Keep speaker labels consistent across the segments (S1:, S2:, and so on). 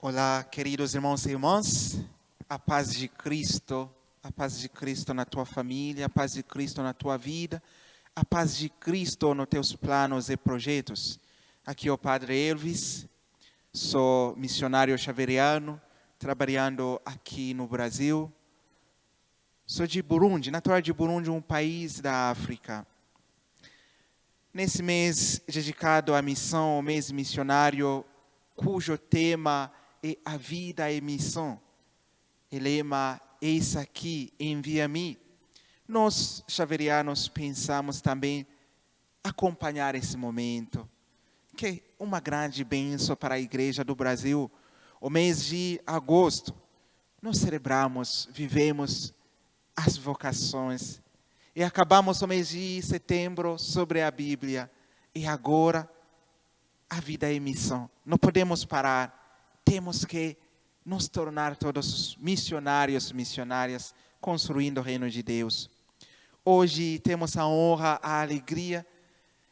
S1: Olá, queridos irmãos e irmãs, a paz de Cristo na tua família, a paz de Cristo na tua vida, a paz de Cristo nos teus planos e projetos. Aqui é o Padre Elvis, sou missionário xaveriano, trabalhando aqui no Brasil. Sou de Burundi, natural de Burundi, um país da África. Nesse mês dedicado à missão, o mês missionário, cujo tema é a vida e missão. O lema, eis aqui, envia-me. Nós, xaverianos, pensamos também acompanhar esse momento, que é uma grande bênção para a Igreja do Brasil. O mês de agosto, nós celebramos, vivemos as vocações. E acabamos o mês de setembro sobre a Bíblia. E agora, a vida é missão. Não podemos parar. Temos que nos tornar todos missionários, missionárias, construindo o reino de Deus. Hoje temos a honra, a alegria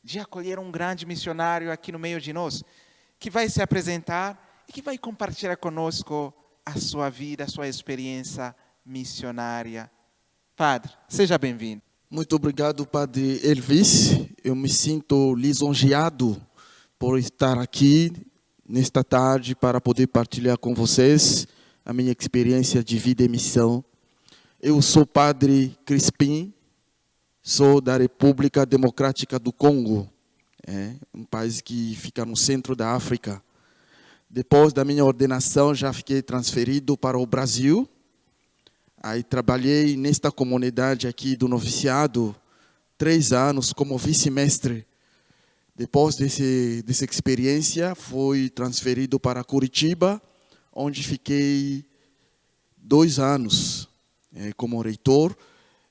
S1: de acolher um grande missionário aqui no meio de nós, que vai se apresentar e que vai compartilhar conosco a sua vida, a sua experiência missionária. Padre, seja bem-vindo.
S2: Muito obrigado, Padre Elvis. Eu me sinto lisonjeado por estar aqui nesta tarde para poder partilhar com vocês a minha experiência de vida e missão. Eu sou Padre Crispim, sou da República Democrática do Congo, um país que fica no centro da África. Depois da minha ordenação, já fiquei transferido para o Brasil. Aí trabalhei nesta comunidade aqui do noviciado 3 anos como vice-mestre. Depois dessa experiência, fui transferido para Curitiba, onde fiquei 2 anos como reitor.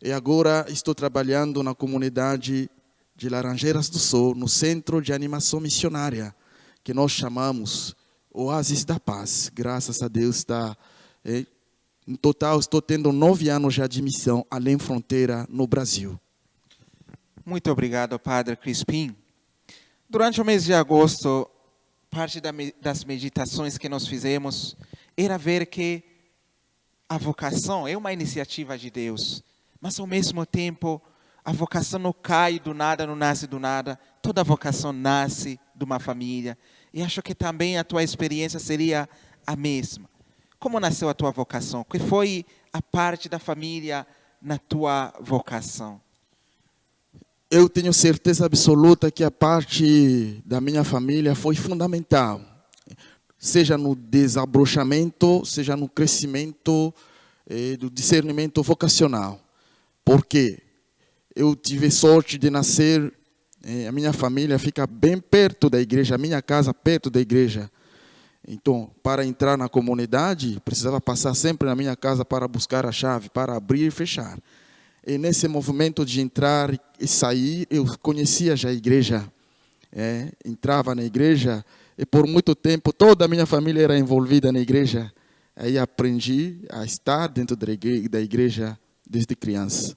S2: E agora estou trabalhando na comunidade de Laranjeiras do Sul, no Centro de Animação Missionária, que nós chamamos Oásis da Paz. Graças a Deus está... Em total, estou tendo 9 anos já de missão além fronteira no Brasil.
S1: Muito obrigado, Padre Crispim. Durante o mês de agosto, parte das meditações que nós fizemos era ver que a vocação é uma iniciativa de Deus, mas ao mesmo tempo a vocação não cai do nada, não nasce do nada. Toda vocação nasce de uma família. E acho que também a tua experiência seria a mesma. Como nasceu a tua vocação? O que foi a parte da família na tua vocação?
S2: Eu tenho certeza absoluta que a parte da minha família foi fundamental. Seja no desabrochamento, seja no crescimento do discernimento vocacional. Porque eu tive sorte de nascer, a minha família fica bem perto da igreja, a minha casa perto da igreja. Então, para entrar na comunidade, precisava passar sempre na minha casa para buscar a chave, para abrir e fechar. E nesse movimento de entrar e sair, eu conhecia já a igreja. Entrava na igreja e por muito tempo toda a minha família era envolvida na igreja. Aí aprendi a estar dentro da igreja desde criança.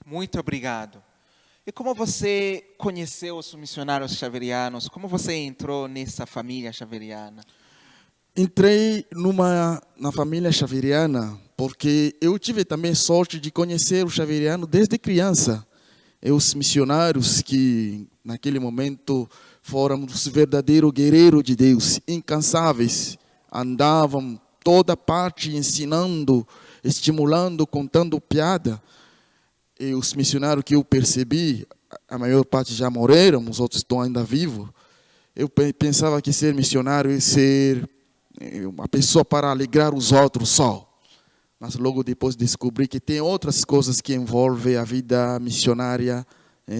S1: Muito obrigado. E como você conheceu os missionários xaverianos? Como você entrou nessa família xaveriana?
S2: Entrei na família xaveriana porque eu tive também sorte de conhecer o xaveriano desde criança. E os missionários que naquele momento foram os verdadeiros guerreiros de Deus, incansáveis, andavam toda parte ensinando, estimulando, contando piada. E os missionários que eu percebi, a maior parte já morreram, os outros estão ainda vivos. Eu pensava que ser missionário é ser uma pessoa para alegrar os outros só. Mas logo depois descobri que tem outras coisas que envolvem a vida missionária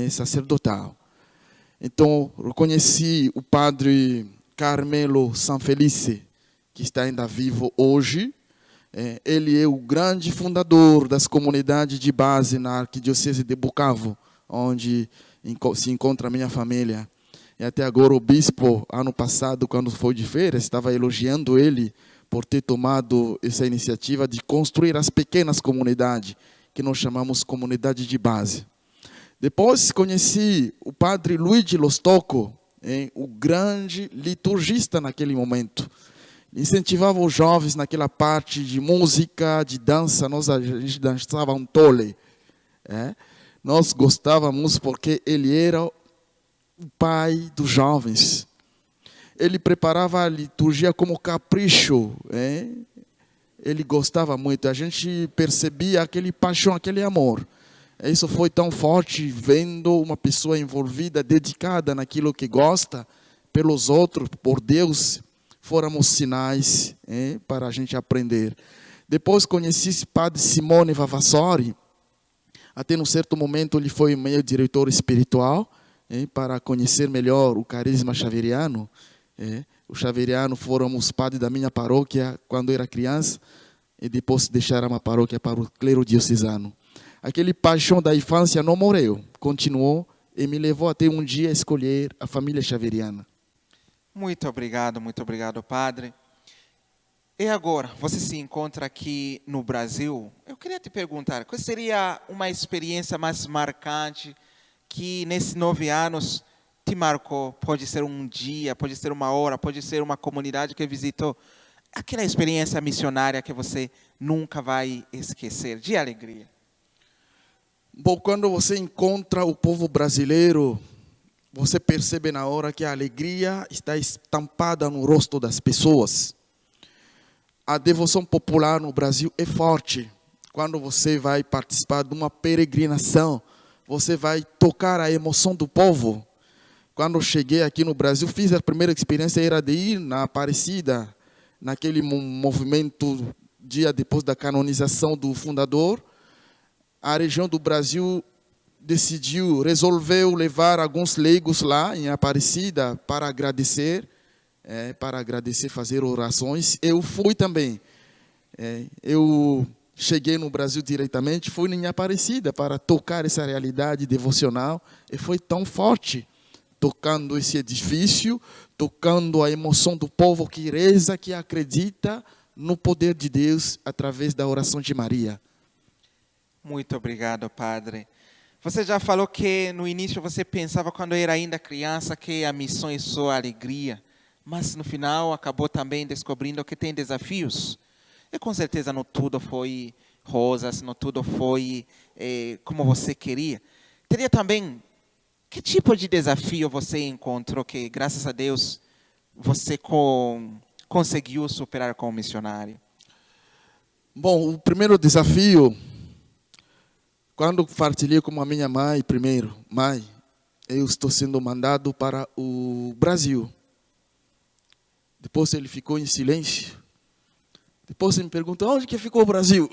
S2: sacerdotal. Então, eu conheci o padre Carmelo Sanfelice, que está ainda vivo hoje. Ele é o grande fundador das comunidades de base na Arquidiocese de Bukavu, onde se encontra a minha família. E até agora o bispo, ano passado, quando foi de férias, estava elogiando ele por ter tomado essa iniciativa de construir as pequenas comunidades, que nós chamamos comunidade de base. Depois conheci o padre Luigi Lostocco, o grande liturgista naquele momento, incentivava os jovens naquela parte de música, de dança. A gente dançava um tole. Nós gostávamos porque ele era o pai dos jovens. Ele preparava a liturgia como capricho. Ele gostava muito. A gente percebia aquele paixão, aquele amor. Isso foi tão forte, vendo uma pessoa envolvida, dedicada naquilo que gosta, pelos outros, por Deus. Fóramos sinais para a gente aprender. Depois conheci esse padre Simone Vavassori. Até num certo momento ele foi meu diretor espiritual, para conhecer melhor o carisma xaveriano. O xaveriano fomos padres da minha paróquia quando era criança, e depois deixaram a paróquia para o clero diocesano. Aquele paixão da infância não morreu, continuou e me levou até um dia a escolher a família xaveriana.
S1: Muito obrigado, Padre. E agora, você se encontra aqui no Brasil. Eu queria te perguntar, qual seria uma experiência mais marcante que nesses 9 anos te marcou? Pode ser um dia, pode ser uma hora, pode ser uma comunidade que visitou. Aquela experiência missionária que você nunca vai esquecer, de alegria.
S2: Bom, quando você encontra o povo brasileiro, você percebe na hora que a alegria está estampada no rosto das pessoas. A devoção popular no Brasil é forte. Quando você vai participar de uma peregrinação, você vai tocar a emoção do povo. Quando eu cheguei aqui no Brasil, fiz a primeira experiência, era de ir na Aparecida, naquele movimento, dia depois da canonização do fundador. A região do Brasil resolveu levar alguns leigos lá em Aparecida para agradecer, fazer orações. Eu fui também. Eu cheguei no Brasil diretamente, fui em Aparecida para tocar essa realidade devocional, e foi tão forte, tocando esse edifício, tocando a emoção do povo que reza, que acredita no poder de Deus através da oração de Maria.
S1: Muito obrigado, Padre. Você já falou que no início você pensava, quando era ainda criança, que a missão é só alegria, mas no final acabou também descobrindo que tem desafios. E com certeza não tudo foi rosas, não tudo foi como você queria. Teria também, que tipo de desafio você encontrou que, graças a Deus, você conseguiu superar como missionário?
S2: Bom, o primeiro desafio, quando partilhei com a minha mãe primeiro, mãe, eu estou sendo mandado para o Brasil. Depois ele ficou em silêncio. Depois ele me perguntou, onde que ficou o Brasil?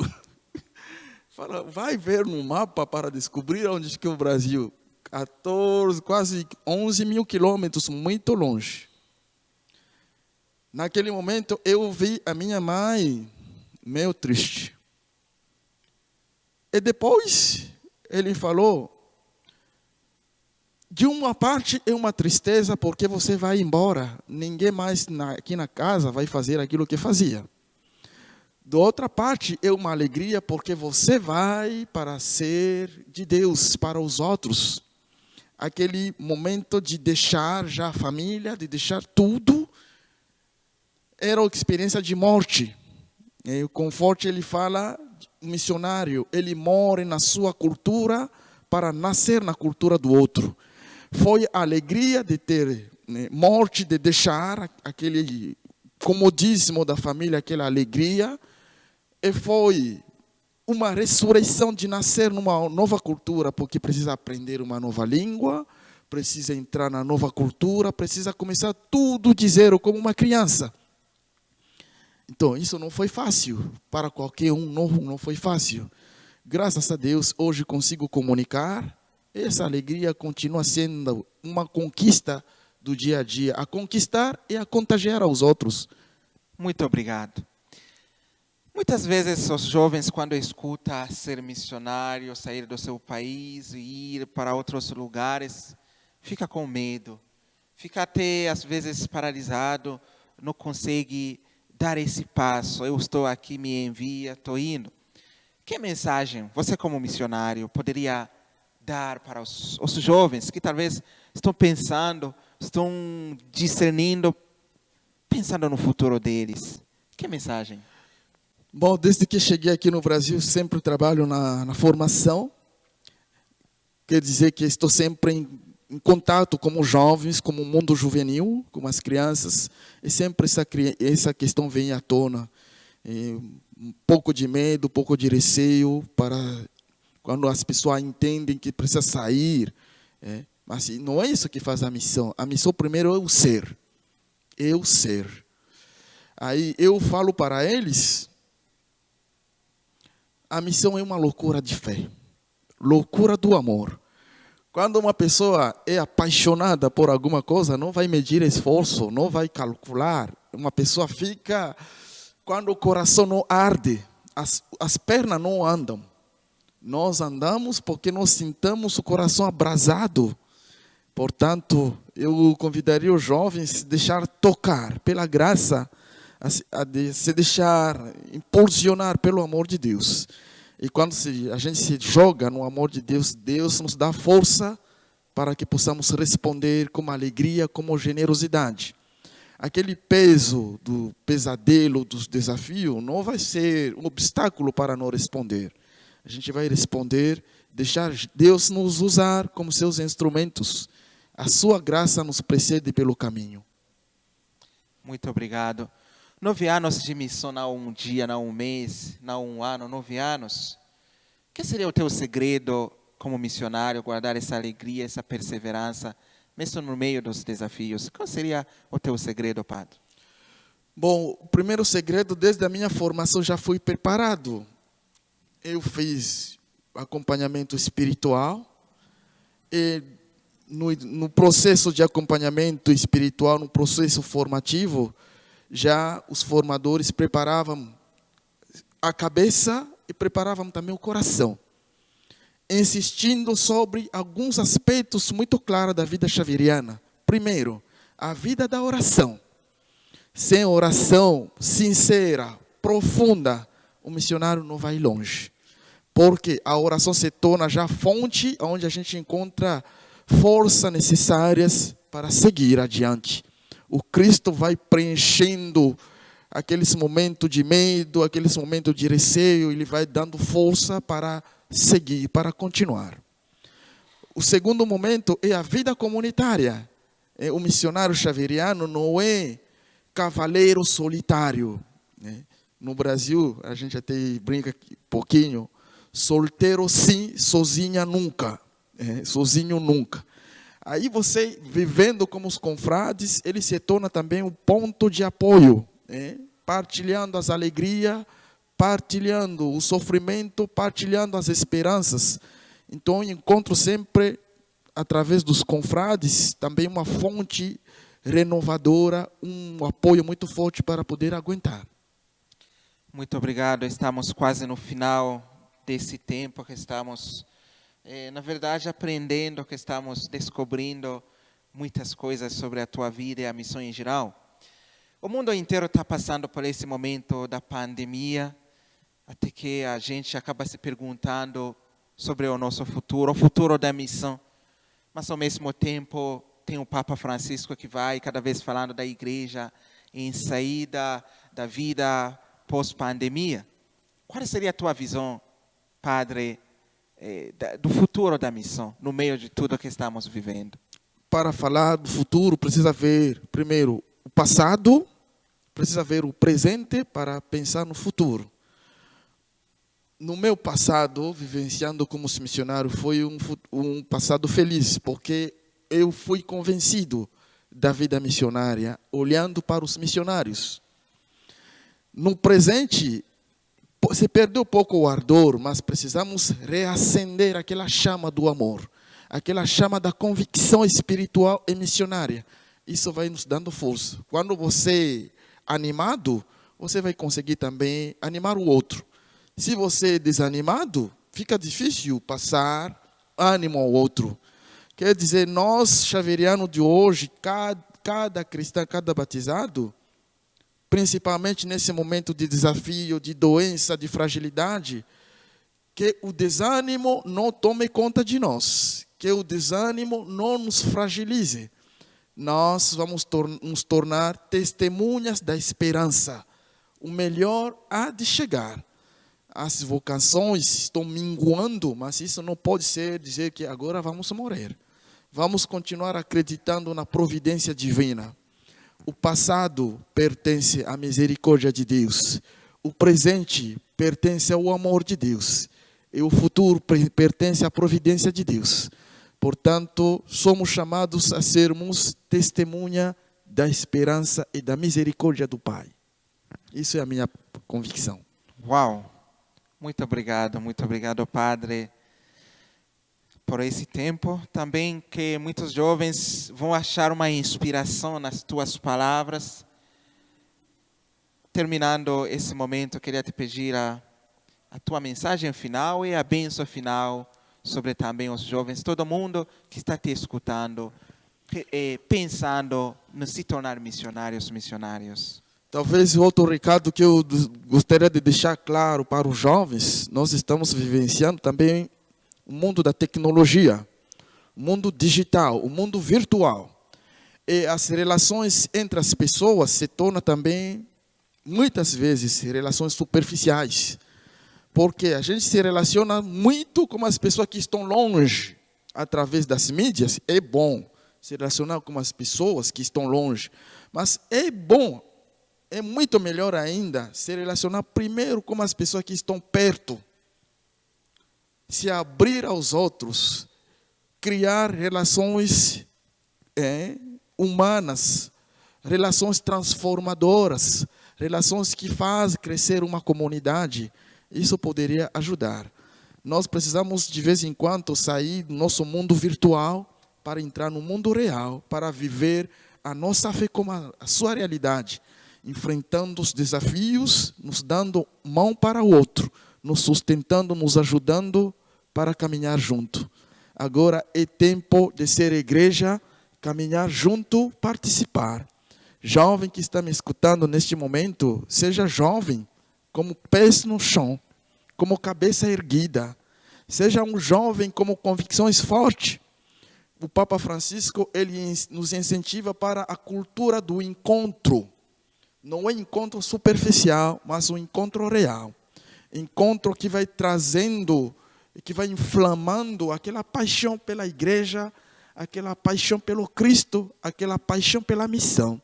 S2: Fala, vai ver no mapa para descobrir onde fica o Brasil. 14, quase 11 mil quilômetros, muito longe. Naquele momento eu vi a minha mãe meio triste. E depois ele falou, de uma parte é uma tristeza porque você vai embora. Ninguém mais aqui na casa vai fazer aquilo que fazia. Da outra parte é uma alegria porque você vai para ser de Deus para os outros. Aquele momento de deixar já a família, de deixar tudo, era uma experiência de morte. E o Conforte, ele fala, o missionário, ele morre na sua cultura para nascer na cultura do outro. Foi a alegria de ter morte, de deixar aquele comodismo da família, aquela alegria, e foi uma ressurreição de nascer numa nova cultura, porque precisa aprender uma nova língua, precisa entrar na nova cultura, precisa começar tudo de zero como uma criança. Então, isso não foi fácil, para qualquer um não foi fácil. Graças a Deus, hoje consigo comunicar, essa alegria continua sendo uma conquista do dia a dia, a conquistar e a contagiar aos outros.
S1: Muito obrigado. Muitas vezes os jovens, quando escutam ser missionário, sair do seu país e ir para outros lugares, fica com medo, fica até às vezes paralisado, não consegue dar esse passo. Eu estou aqui, me envia, estou indo. Que mensagem você, como missionário, poderia dar para os jovens que talvez estão pensando, estão discernindo pensando no futuro deles. Que mensagem?
S2: Bom, desde que cheguei aqui no Brasil, sempre trabalho na formação. Quer dizer que estou sempre em contato com os jovens, com o mundo juvenil, com as crianças. E sempre essa questão vem à tona. Um pouco de medo, um pouco de receio, para quando as pessoas entendem que precisa sair. Mas não é isso que faz a missão. A missão primeiro é o ser. É o ser. Aí eu falo para eles, a missão é uma loucura de fé. Loucura do amor. Quando uma pessoa é apaixonada por alguma coisa, não vai medir esforço, não vai calcular. Uma pessoa fica, quando o coração não arde, as pernas não andam. Nós andamos porque nós sintamos o coração abrasado. Portanto, eu convidaria os jovens a deixar tocar pela graça, a se deixar impulsionar pelo amor de Deus. E quando a gente se joga no amor de Deus, Deus nos dá força para que possamos responder com alegria, com generosidade. Aquele peso do pesadelo, dos desafios, não vai ser um obstáculo para não responder. A gente vai responder, deixar Deus nos usar como seus instrumentos. A sua graça nos precede pelo caminho.
S1: Muito obrigado. 9 anos de missão, não um dia, não um mês, não um ano, 9 anos. O que seria o teu segredo como missionário, guardar essa alegria, essa perseverança, mesmo no meio dos desafios? Qual seria o teu segredo, Padre?
S2: Bom, o primeiro segredo, desde a minha formação já fui preparado. Eu fiz acompanhamento espiritual e no processo de acompanhamento espiritual, no processo formativo, já os formadores preparavam a cabeça e preparavam também o coração, insistindo sobre alguns aspectos muito claros da vida xaveriana. Primeiro, a vida da oração. Sem oração sincera, profunda, o missionário não vai longe. Porque a oração se torna já a fonte onde a gente encontra forças necessárias para seguir adiante. O Cristo vai preenchendo aqueles momentos de medo, aqueles momentos de receio, ele vai dando força para seguir, para continuar. O segundo momento é a vida comunitária. O missionário xaveriano não é cavaleiro solitário. No Brasil, a gente até brinca um pouquinho, solteiro sim, sozinha nunca. Sozinho nunca. Aí você, vivendo como os confrades, ele se torna também um ponto de apoio, partilhando as alegrias, partilhando o sofrimento, partilhando as esperanças. Então, eu encontro sempre, através dos confrades, também uma fonte renovadora, um apoio muito forte para poder aguentar.
S1: Muito obrigado. Estamos quase no final desse tempo que estamos, na verdade, aprendendo, que estamos descobrindo muitas coisas sobre a tua vida e a missão em geral. O mundo inteiro está passando por esse momento da pandemia, até que a gente acaba se perguntando sobre o nosso futuro, o futuro da missão. Mas, ao mesmo tempo, tem o Papa Francisco que vai cada vez falando da igreja em saída da vida pós-pandemia. Qual seria a tua visão, Padre, do futuro da missão, no meio de tudo que estamos vivendo?
S2: Para falar do futuro, precisa ver, primeiro, o passado, precisa ver o presente para pensar no futuro. No meu passado, vivenciando como missionário, foi um passado feliz, porque eu fui convencido da vida missionária, olhando para os missionários. No presente, se perdeu um pouco o ardor, mas precisamos reacender aquela chama do amor, aquela chama da convicção espiritual e missionária. Isso vai nos dando força. Quando você é animado, você vai conseguir também animar o outro. Se você é desanimado, fica difícil passar ânimo ao outro. Quer dizer, nós, xaverianos de hoje, cada cristão, cada batizado, principalmente nesse momento de desafio, de doença, de fragilidade, que o desânimo não tome conta de nós, que o desânimo não nos fragilize. nós vamos nos tornar testemunhas da esperança. O melhor há de chegar. As vocações estão minguando, mas isso não pode ser dizer que agora vamos morrer. Vamos continuar acreditando na providência divina. O passado pertence à misericórdia de Deus. O presente pertence ao amor de Deus. E o futuro pertence à providência de Deus. Portanto, somos chamados a sermos testemunha da esperança e da misericórdia do Pai. Isso é a minha convicção.
S1: Uau! Muito obrigado, Padre, por esse tempo. Também que muitos jovens vão achar uma inspiração nas tuas palavras. Terminando esse momento, queria te pedir a tua mensagem final e a bênção final sobre também os jovens, todo mundo que está te escutando, pensando em se tornar missionários.
S2: Talvez outro recado que eu gostaria de deixar claro para os jovens, nós estamos vivenciando também o mundo da tecnologia, o mundo digital, o mundo virtual. E as relações entre as pessoas se tornam também, muitas vezes, relações superficiais. Porque a gente se relaciona muito com as pessoas que estão longe, através das mídias. É bom se relacionar com as pessoas que estão longe, mas é bom, é muito melhor ainda se relacionar primeiro com as pessoas que estão perto. Se abrir aos outros, criar relações humanas, relações transformadoras, relações que fazem crescer uma comunidade. Isso poderia ajudar. Nós precisamos de vez em quando sair do nosso mundo virtual para entrar no mundo real, para viver a nossa fé como a sua realidade, enfrentando os desafios, nos dando mão para o outro, nos sustentando, nos ajudando para caminhar junto. Agora é tempo de ser igreja, caminhar junto, participar. Jovem que está me escutando neste momento, seja jovem, como pés no chão, como cabeça erguida. Seja um jovem como convicções fortes. O Papa Francisco, ele nos incentiva para a cultura do encontro. Não é encontro superficial, mas um encontro real. Encontro que vai trazendo, que vai inflamando aquela paixão pela igreja, aquela paixão pelo Cristo, aquela paixão pela missão.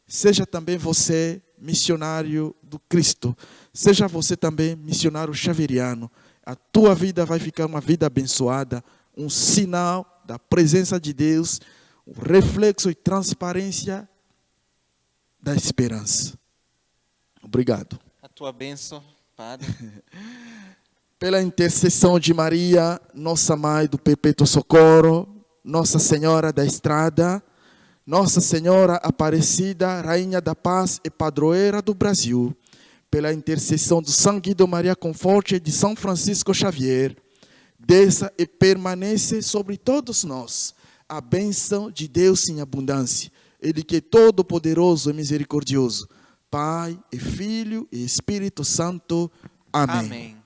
S2: Seja também você missionário do Cristo. Seja você também missionário xaveriano. A tua vida vai ficar uma vida abençoada, um sinal da presença de Deus, um reflexo e transparência da esperança. Obrigado.
S1: A tua bênção, Padre.
S2: Pela intercessão de Maria, nossa Mãe do Perpétuo Socorro, Nossa Senhora da Estrada, Nossa Senhora Aparecida, Rainha da Paz e Padroeira do Brasil, pela intercessão do São Guido Maria Conforte e de São Francisco Xavier, desça e permanece sobre todos nós a bênção de Deus em abundância. Ele que é todo-poderoso e misericordioso, Pai e Filho e Espírito Santo. Amém.
S1: Amém.